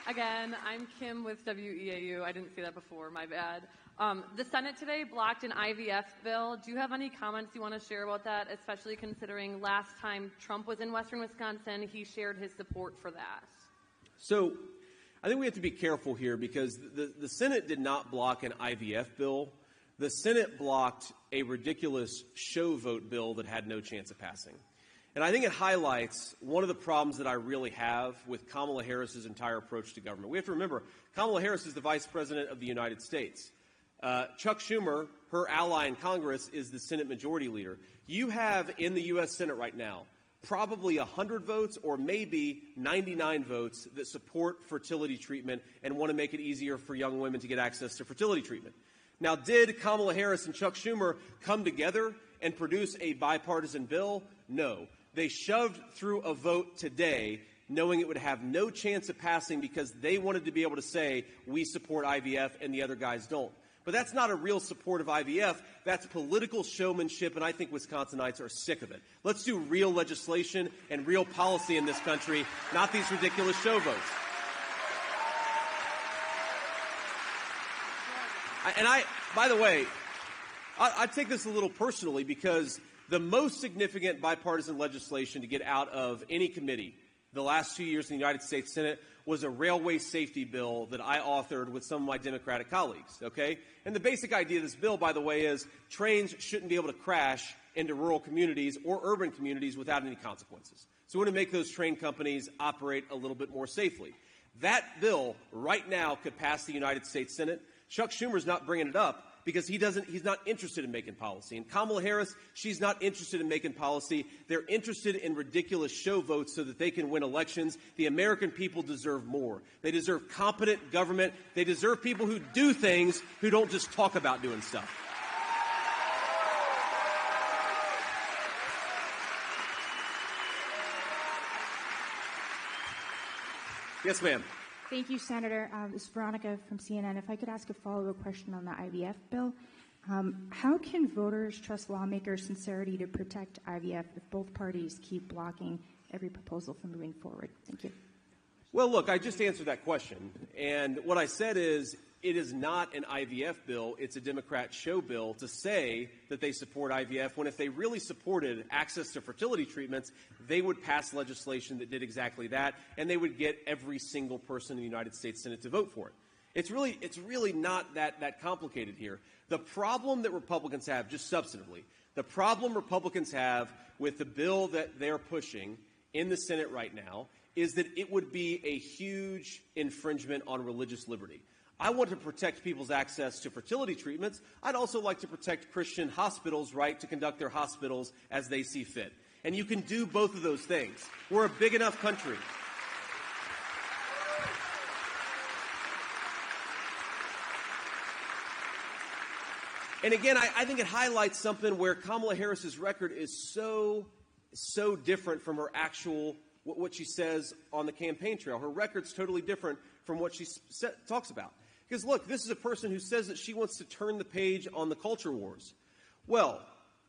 again. I'm Kim with WEAU. I didn't see that before, my bad. The Senate today blocked an IVF bill. Do you have any comments you want to share about that, especially considering last time Trump was in Western Wisconsin, he shared his support for that? So I think we have to be careful here because the Senate did not block an IVF bill. The Senate blocked a ridiculous show vote bill that had no chance of passing. And I think it highlights one of the problems that I really have with Kamala Harris's entire approach to government. We have to remember, Kamala Harris is the Vice President of the United States. Chuck Schumer, her ally in Congress, is the Senate Majority Leader. You have in the U.S. Senate right now probably 100 votes or maybe 99 votes that support fertility treatment and want to make it easier for young women to get access to fertility treatment. Now, did Kamala Harris and Chuck Schumer come together and produce a bipartisan bill? No. They shoved through a vote today knowing it would have no chance of passing because they wanted to be able to say, we support IVF and the other guys don't. But that's not a real support of IVF. That's political showmanship, and I think Wisconsinites are sick of it. Let's do real legislation and real policy in this country, not these ridiculous show votes. By the way, I take this a little personally because the most significant bipartisan legislation to get out of any committee the last 2 years in the United States Senate was a railway safety bill that I authored with some of my Democratic colleagues, okay? And the basic idea of this bill, by the way, is trains shouldn't be able to crash into rural communities or urban communities without any consequences. So we want to make those train companies operate a little bit more safely. That bill right now could pass the United States Senate. Chuck Schumer's not bringing it up because he's not interested in making policy. And Kamala Harris, she's not interested in making policy. They're interested in ridiculous show votes so that they can win elections. The American people deserve more. They deserve competent government. They deserve people who do things, who don't just talk about doing stuff. Yes, ma'am. Thank you, Senator. This is Veronica from CNN. If I could ask a follow-up question on the IVF bill. How can voters trust lawmakers' sincerity to protect IVF if both parties keep blocking every proposal from moving forward? Thank you. Well, look, I just answered that question. And what I said is it is not an IVF bill. It's a Democrat show bill to say that they support IVF when if they really supported access to fertility treatments, they would pass legislation that did exactly that, and they would get every single person in the United States Senate to vote for it. It's really not that complicated here. The problem that Republicans have, just substantively, the problem Republicans have with the bill that they're pushing in the Senate right now is that it would be a huge infringement on religious liberty. I want to protect people's access to fertility treatments. I'd also like to protect Christian hospitals' right to conduct their hospitals as they see fit. And you can do both of those things. We're a big enough country. And again, I think it highlights something where Kamala Harris's record is so different from her actual, what she says on the campaign trail. Her record's totally different from what she talks about. Because, look, this is a person who says that she wants to turn the page on the culture wars. Well,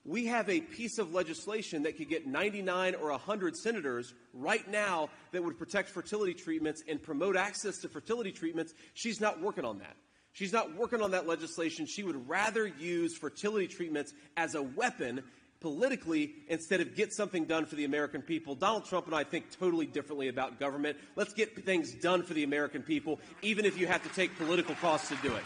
we have a piece of legislation that could get 99 or 100 senators right now that would protect fertility treatments and promote access to fertility treatments. She's not working on that. She's not working on that legislation. She would rather use fertility treatments as a weapon politically instead of get something done for the American people. Donald Trump and I think totally differently about government. Let's get things done for the American people, even if you have to take political costs to do it.